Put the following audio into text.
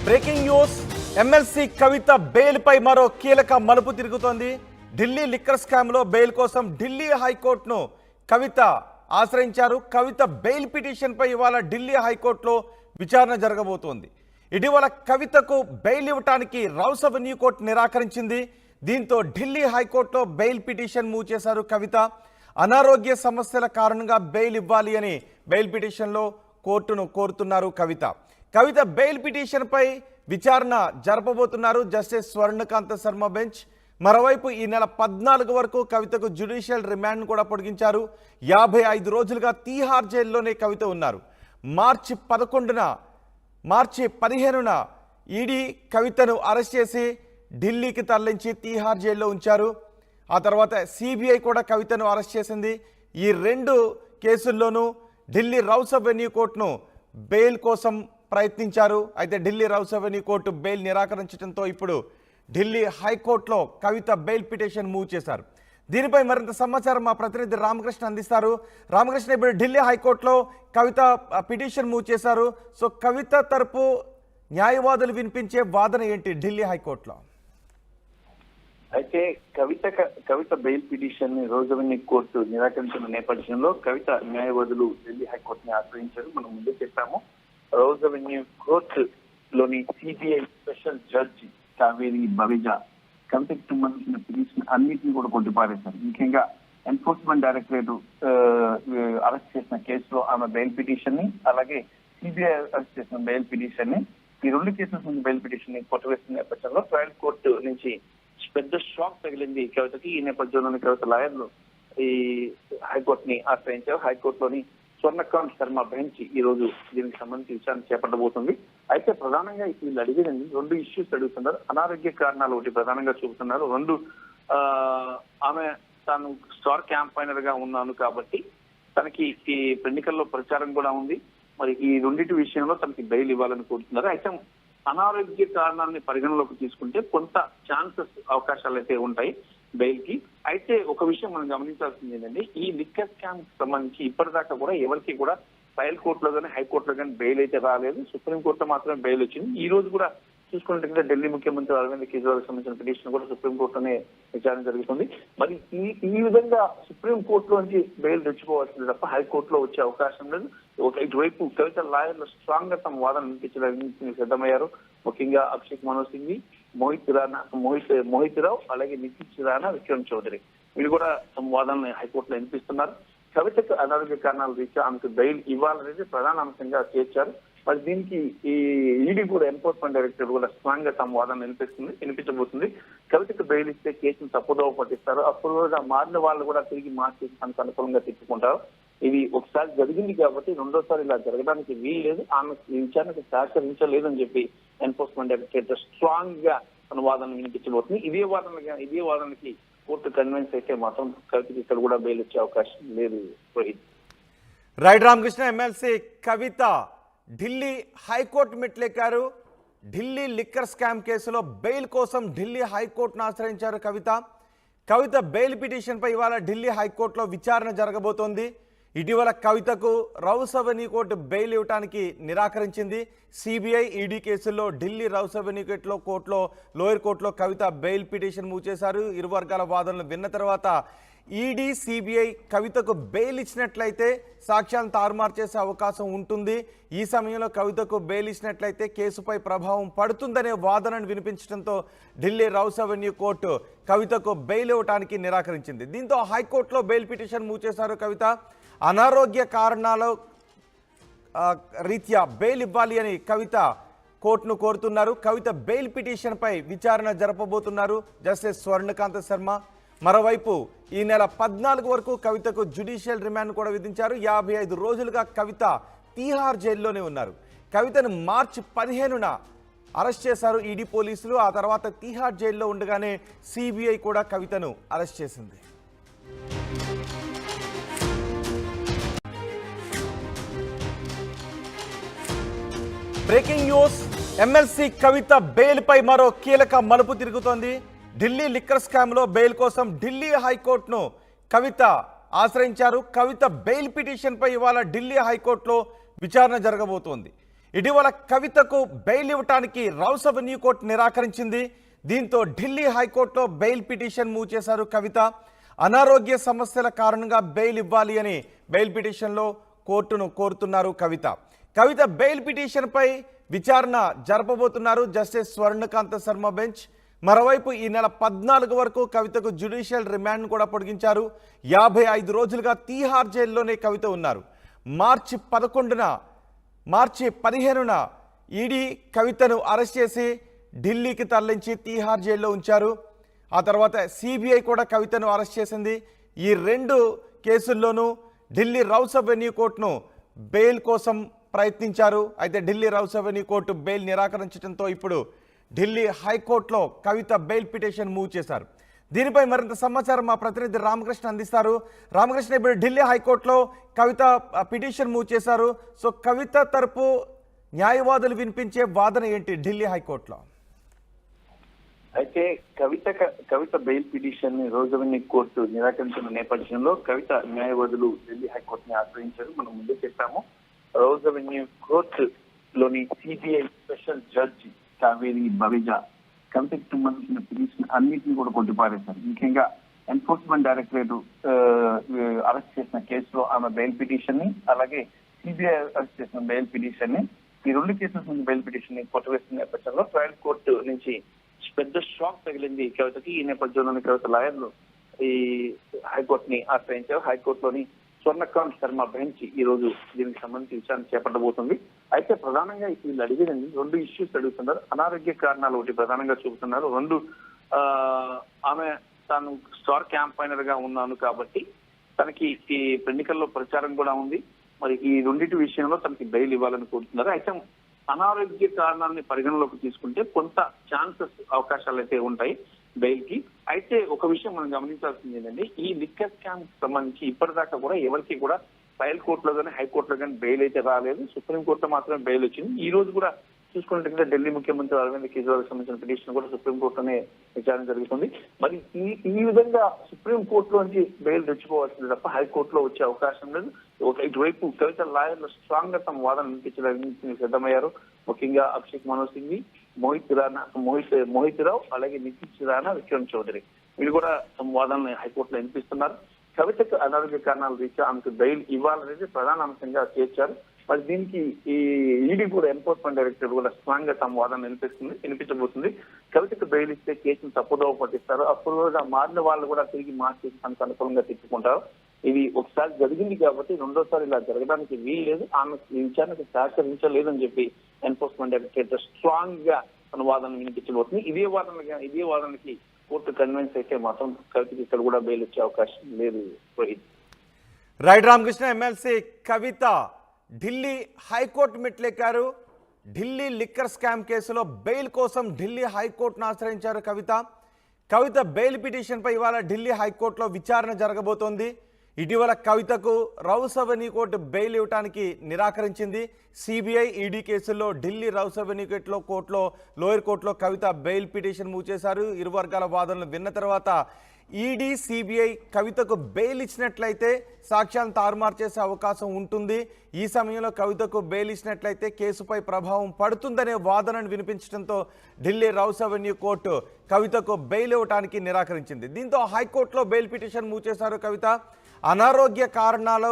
Breaking news MLC కవిత bail పై మరో కీలక మలుపు తిరుగుతోంది. ఢిల్లీ లిక్కర్ స్కామ్ లో బెయిల్ కోసం ఢిల్లీ హైకోర్టును కవిత ఆశ్రయించారు. కవిత బెయిల్ పిటిషన్ పై ఇవాళ ఢిల్లీ హైకోర్టులో విచారణ జరగబోతోంది. ఇటీవల కవితకు బెయిల్ ఇవ్వడానికి రౌస్ అవెన్యూ కోర్టు నిరాకరించింది. దీంతో ఢిల్లీ హైకోర్టులో బెయిల్ పిటిషన్ మూవ్ చేశారు కవిత. అనారోగ్య సమస్యల కారణంగా బెయిల్ ఇవ్వాలి అని బెయిల్ పిటిషన్లో కోర్టును కోరుతున్నారు కవిత. కవిత బెయిల్ పిటిషన్ పై విచారణ జరపబోతున్నారు జస్టిస్ స్వర్ణకాంత శర్మ బెంచ్. మరోవైపు ఈ నెల 14 వరకు కవితకు జ్యుడిషియల్ రిమాండ్ కూడా పొడిగించారు. 55 రోజులుగా తీహార్ జైల్లోనే కవిత ఉన్నారు. మార్చి 15న ఈడీ కవితను అరెస్ట్ చేసి ఢిల్లీకి తరలించి తీహార్ జైల్లో ఉంచారు. ఆ తర్వాత సిబిఐ కూడా కవితను అరెస్ట్ చేసింది. ఈ రెండు కేసుల్లోనూ ఢిల్లీ రౌస్ అవెన్యూ కోర్టును బెయిల్ కోసం ప్రయత్నించారు. అయితే Delhi Rouse Avenue court bail నిరాకరించడంతో ఇప్పుడు ఢిల్లీ హైకోర్టులో కవిత బెయిల్ పిటిషన్ మూవ్ చేశారు. దీనిపై మరింత సమాచారం మా ప్రతినిధి రామకృష్ణ అందిస్తారు. రామకృష్ణ, ఇప్పుడు ఢిల్లీ హైకోర్టులో కవిత పిటిషన్ మూవ్ చేశారు. సో కవిత తరపు న్యాయవాదులు వినిపించే వాదన ఏంటి ఢిల్లీ హైకోర్టులో? అయితే కవిత బెయిల్ పిటిషన్ ని రౌస్ అవెన్యూ కోర్టు నిరాకరించిన నేపథ్యంలో కవిత న్యాయవాదులు ఢిల్లీ హైకోర్టుని ఆశ్రయించారు. మనం ముందే చెప్పాము, రౌస్ అవెన్యూ కోర్టు లోని సిబిఐ స్పెషల్ జడ్జి కావేరి బవిజా కవితకు సంబంధించిన పిటిషన్ అన్నింటినీ కూడా కొట్టిపారేశారు. ముఖ్యంగా ఎన్ఫోర్స్మెంట్ డైరెక్టరేట్ అరెస్ట్ చేసిన కేసులో ఆమె బెయిల్ పిటిషన్ ని, అలాగే సిబిఐ అరెస్ట్ చేసిన బెయిల్ పిటిషన్ ని, ఈ రెండు కేసుల నుంచి బెయిల్ పిటిషన్ ని కొట్టివేసిన నేపథ్యంలో ట్రయల్ కోర్టు నుంచి పెద్ద షాక్ తగిలింది కవితకి. ఈ నేపథ్యంలోని కవిత లాయర్లు ఈ హైకోర్టుని ఆశ్రయించారు. హైకోర్టులోని స్వర్ణకాంత్ శర్మ బెంచ్ ఈ రోజు దీనికి సంబంధించి విచారణ చేపట్టబోతుంది. అయితే ప్రధానంగా వీళ్ళు అడిగేదండి, 2 ఇష్యూస్ అడుగుతున్నారు. అనారోగ్య కారణాలు ఒకటి ప్రధానంగా చూపుతున్నారు. 2, ఆమె తాను స్టార్ క్యాంపైనర్ గా ఉన్నాను కాబట్టి తనకి ఈ ఎన్నికల్లో ప్రచారం కూడా ఉంది, మరి ఈ రెండింటి విషయంలో తనకి బెయిల్ ఇవ్వాలని కోరుతున్నారు. అయితే అనారోగ్య కారణాన్ని పరిగణలోకి తీసుకుంటే కొంత అవకాశాలు అయితే ఉంటాయి బెయిల్ కి. అయితే ఒక విషయం మనం గమనించాల్సింది ఏంటంటే, ఈ లిక్కర్ స్కామ్ సంబంధించి ఇప్పటిదాకా కూడా ఎవరికి కూడా ట్రయల్ కోర్టులో కానీ హైకోర్టులో కానీ బెయిల్ అయితే రాలేదు. సుప్రీంకోర్టులో మాత్రమే బెయిల్ వచ్చింది. ఈ రోజు కూడా చూసుకుంటే ఢిల్లీ ముఖ్యమంత్రి అరవింద్ కేజ్రీవాల్ సంబంధించిన పిటిషన్ కూడా సుప్రీంకోర్టులోనే విచారణ జరుగుతుంది. మరి ఈ విధంగా సుప్రీంకోర్టులోంచి బెయిల్ తెచ్చుకోవాల్సింది తప్ప హైకోర్టులో వచ్చే అవకాశం లేదు. ఇటువైపు కవిత లాయర్లు స్ట్రాంగ్ గా తమ వాదన వినిపించడానికి సిద్ధమయ్యారు. ముఖ్యంగా అభిషేక్ మనోజ్ సింఘ్వి, మోహిత్ రావు, అలాగే నితీష్ రాణా, విక్రమ్ చౌదరి వీళ్ళు కూడా తమ వాదనని హైకోర్టులో వినిపిస్తున్నారు. కవితకు అనారోగ్య కారణాల రీత్యా ఆమెకు బెయిల్ ఇవ్వాలనేది ప్రధాన అంశంగా చేర్చారు. మరి దీనికి ఈ ఈడీ కూడా ఎన్ఫోర్స్మెంట్ డైరెక్టర్ కూడా స్ట్రాంగ్ గా తమ వాదన వినిపించబోతుంది. కవితకు బెయిల్ ఇస్తే కేసును తప్పుదోవ పట్టిస్తారు. అప్పుడు మారిన వాళ్ళు కూడా తిరిగి మార్చి తనకు అనుకూలంగా తిప్పుకుంటారు. ఇది ఒకసారి జరిగింది కాబట్టి రెండోసారి ఇలా జరగడానికి వీల్లేదు, ఆమె ఈ విచారణకు సహకరించలేదని చెప్పి ఎన్ఫోర్స్మెంట్ డైరెక్టరేట్ స్ట్రాంగ్ గా తన వాదన వినిపించబోతుంది. ఇదే వాదనకి కోర్టు కన్విన్స్ అయితే మాత్రం కవితకి ఇక్కడ కూడా బెయిల్ వచ్చే అవకాశం లేదు. Right Ramakrishna, MLC Kavitha Delhi high court మెట్లెక్కారు. ఢిల్లీ లిక్కర్ స్కామ్ కేసులో బెయిల్ కోసం ఢిల్లీ హైకోర్టును ఆశ్రయించారు కవిత బెయిల్ పిటిషన్పై ఇవాళ ఢిల్లీ హైకోర్టులో విచారణ జరగబోతోంది. ఇటీవల కవితకు రౌస్ అవెన్యూ కోర్టు బెయిల్ ఇవ్వడానికి నిరాకరించింది. సిబిఐ ఈడీ కేసుల్లో ఢిల్లీ రౌస్ అవెన్యూ కోర్టులో లోయర్ కోర్టులో కవిత బెయిల్ పిటిషన్ మూవ్ చేశారు. ఇరు వర్గాల వాదనలు విన్న తర్వాత ఈడీ సిబిఐ కవితకు బెయిల్ ఇచ్చినట్లయితే సాక్ష్యాలను తారుమారు చేసే అవకాశం ఉంటుంది. ఈ సమయంలో కవితకు బెయిల్ ఇచ్చినట్లయితే కేసుపై ప్రభావం పడుతుందనే వాదనను వినిపించడంతో ఢిల్లీ రౌస్ అవెన్యూ కోర్టు కవితకు బెయిల్ ఇవ్వడానికి నిరాకరించింది. దీంతో హైకోర్టులో బెయిల్ పిటిషన్ మూవ్ చేశారు కవిత. అనారోగ్య కారణాల రీత్యా బెయిల్ ఇవ్వాలి అని కవిత కోర్టును కోరుతున్నారు. కవిత బెయిల్ పిటిషన్పై విచారణ జరపబోతున్నారు జస్టిస్ స్వర్ణకాంత శర్మ. మరోవైపు ఈ నెల 14 వరకు కవితకు జ్యుడిషియల్ రిమాండ్ కూడా విధించారు. 55 రోజులుగా కవిత తీహార్ జైల్లోనే ఉన్నారు. కవితను మార్చి 15న అరెస్ట్ చేశారు ఈడీ పోలీసులు. ఆ తర్వాత తీహార్ జైల్లో ఉండగానే సిబిఐ కూడా కవితను అరెస్ట్ చేసింది. బ్రేకింగ్ న్యూస్ ఎమ్మెల్సీ కవిత బెయిల్ పై మరో కీలక మలుపు తిరుగుతోంది. ఢిల్లీ లిక్కర్ స్కామ్ లో బెయిల్ కోసం ఢిల్లీ హైకోర్టును కవిత ఆశ్రయించారు. కవిత బెయిల్ పిటిషన్ పై ఇవాళ ఢిల్లీ హైకోర్టులో విచారణ జరగబోతోంది. ఇటీవల కవితకు బెయిల్ ఇవ్వటానికి రౌస్ అవెన్యూ కోర్టు నిరాకరించింది. దీంతో ఢిల్లీ హైకోర్టులో బెయిల్ పిటిషన్ మూవ్ చేశారు కవిత. అనారోగ్య సమస్యల కారణంగా బెయిల్ ఇవ్వాలి అని బెయిల్ పిటిషన్లో కోర్టును కోరుతున్నారు కవిత బెయిల్ పిటిషన్పై విచారణ జరపబోతున్నారు జస్టిస్ స్వర్ణకాంత శర్మ బెంచ్. మరోవైపు ఈ నెల 14 వరకు కవితకు జ్యుడిషియల్ రిమాండ్ కూడా పొడిగించారు. 55 రోజులుగా తీహార్ జైల్లోనే కవిత ఉన్నారు. మార్చి 15న ఈడీ కవితను అరెస్ట్ చేసి ఢిల్లీకి తరలించి తీహార్ జైల్లో ఉంచారు. ఆ తర్వాత సిబిఐ కూడా కవితను అరెస్ట్ చేసింది. ఈ 2 కేసుల్లోనూ ఢిల్లీ రౌస్ అవెన్యూ కోర్టును బెయిల్ కోసం ప్రయత్నించారు. అయితే Delhi Rouse Avenue court bail నిరాకరించడంతో ఇప్పుడు ఢిల్లీ హైకోర్టులో కవిత బెయిల్ పిటిషన్ మూవ్ చేశారు. దీనిపై మరింత సమాచారం మా ప్రతినిధి రామకృష్ణ అందిస్తారు. రామకృష్ణ, ఇప్పుడు ఢిల్లీ హైకోర్టులో కవిత పిటిషన్ మూవ్ చేశారు. సో కవిత తరపు న్యాయవాదులు వినిపించే వాదన ఏంటి ఢిల్లీ హైకోర్టులో? అయితే కవిత బెయిల్ పిటిషన్ ని రోజు అవెన్యూ కోర్టు నిరాకరించిన నేపథ్యంలో కవిత న్యాయవాదులు ఢిల్లీ హైకోర్టుని ఆశ్రయించారు. మనం ముందే చెప్పాము, రోజు అవెన్యూ కోర్టులోని CBI special judge Kaveri Baweja కవితకు సంబంధించిన పిటిషన్ అన్నింటినీ కూడా కొట్టిపారేశారు. ముఖ్యంగా ఎన్ఫోర్స్మెంట్ డైరెక్టరేట్ అరెస్ట్ చేసిన కేసులో ఆమె బెయిల్ పిటిషన్ ని, అలాగే సిబిఐ అరెస్ట్ చేసిన బెయిల్ పిటిషన్ ని, ఈ 2 కేసుల నుంచి బెయిల్ పిటిషన్ ని కొట్టివేసిన నేపథ్యంలో ట్రయల్ కోర్టు నుంచి పెద్ద షాక్ తగిలింది కవితకి. ఈ నేపథ్యంలోని కవిత లాయర్లు ఈ హైకోర్టుని ఆశ్రయించారు. హైకోర్టులోని స్వర్ణకాంత్ శర్మ బెంచ్ ఈ రోజు దీనికి సంబంధించి విచారణ చేపట్టబోతుంది. అయితే ప్రధానంగా వీళ్ళు అడిగేదండి 2 ఇష్యూస్ అడుగుతున్నారు. అనారోగ్య కారణాలు ఒకటి ప్రధానంగా చూపుతున్నారు. 2 ఆమె తాను స్టార్ క్యాంపైనర్ గా ఉన్నాను కాబట్టి తనకి ఈ ఎన్నికల్లో ప్రచారం కూడా ఉంది, మరి ఈ 2 విషయంలో తనకి బెయిల్ ఇవ్వాలని కోరుతున్నారు. అయితే అనారోగ్య కారణాలని పరిగణలోకి తీసుకుంటే కొంత ఛాన్సెస్ అవకాశాలు అయితే ఉంటాయి బెయిల్ కి. అయితే ఒక విషయం మనం గమనించాల్సింది ఏంటంటే, ఈ లిక్కర్ స్కామ్ సంబంధించి ఇప్పటిదాకా కూడా ఎవరికి కూడా ట్రయల్ కోర్టులో కానీ హైకోర్టులో కానీ బెయిల్ అయితే రాలేదు. సుప్రీంకోర్టులో మాత్రమే బెయిల్ వచ్చింది. ఈ రోజు కూడా చూసుకున్నట్లయితే ఢిల్లీ ముఖ్యమంత్రి అరవింద్ కేజ్రీవాల్ సంబంధించిన పిటిషన్ కూడా సుప్రీంకోర్టులోనే విచారణ జరుగుతుంది. మరి ఈ విధంగా సుప్రీంకోర్టులోంచి బెయిల్ తెచ్చుకోవాల్సింది తప్ప హైకోర్టులో వచ్చే అవకాశం లేదు. ఇటువైపు కవిత లాయర్లు స్ట్రాంగ్ గా తమ వాదన వినిపించడానికి సిద్ధమయ్యారు. ముఖ్యంగా అభిషేక్ మనో సింఘ్వి, మోహిత్ రావు, అలాగే నితీష్ రాణా, విక్రమ్ చౌదరి వీళ్ళు కూడా తమ వాదనని హైకోర్టులో వినిపిస్తున్నారు. కవితకు అనారోగ్య కారణాల రీత్యా ఆమెకు బెయిల్ ఇవ్వాలనేది ప్రధాన అంశంగా చేర్చారు. మరి దీనికి ఈ ఈడీ కూడా ఎన్ఫోర్స్మెంట్ డైరెక్టర్ కూడా స్ట్రాంగ్ గా తమ వాదన వినిపించబోతుంది. కవితకు బెయిల్ ఇస్తే కేసును తప్పుదోవ పట్టిస్తారు. అప్పుడు కూడా మారిన వాళ్ళు కూడా తిరిగి మార్చి తనకు అనుకూలంగా తిప్పుకుంటారు. ఇది ఒకసారి జరిగింది కాబట్టి రెండోసారి ఇలా జరగడానికి వీల్లేదు. ఆమె ఈ విచారణకు సహకరించలేదని చెప్పి ఎన్ఫోర్స్మెంట్ డైరెక్టరేట్ స్ట్రాంగ్ గా తన వాదన వినిపించబోతుంది. ఇదే వాదనకి కోర్టు కన్విన్స్ అయితే మాత్రం కవితకి ఇక్కడ కూడా బెయిల్ ఇచ్చే అవకాశం లేదు. Right Ramakrishna, MLC Kavitha Delhi high court మెట్లెక్కారు. ఢిల్లీ లిక్కర్ స్కామ్ కేసులో బెయిల్ కోసం ఢిల్లీ హైకోర్టును ఆశ్రయించారు కవిత బెయిల్ పిటిషన్పై ఇవాళ ఢిల్లీ హైకోర్టులో విచారణ జరగబోతోంది. ఇటీవల కవితకు రౌస్ అవెన్యూ కోర్టు బెయిల్ ఇవ్వడానికి నిరాకరించింది. సిబిఐ ఈడీ కేసుల్లో ఢిల్లీ రౌస్ అవెన్యూ కోర్టులో లోయర్ కోర్టులో కవిత బెయిల్ పిటిషన్ మూవ్ చేశారు. ఇరు వర్గాల వాదనలు విన్న తర్వాత ఈడీ సిబిఐ కవితకు బెయిల్ ఇచ్చినట్లయితే సాక్ష్యాలను తారుమారు చేసే అవకాశం ఉంటుంది. ఈ సమయంలో కవితకు బెయిల్ ఇచ్చినట్లయితే కేసుపై ప్రభావం పడుతుందనే వాదనను వినిపించడంతో ఢిల్లీ రౌస్ అవెన్యూ కోర్టు కవితకు బెయిల్ ఇవ్వడానికి నిరాకరించింది. దీంతో హైకోర్టులో బెయిల్ పిటిషన్ మూవ్ చేశారు కవిత. అనారోగ్య కారణాలు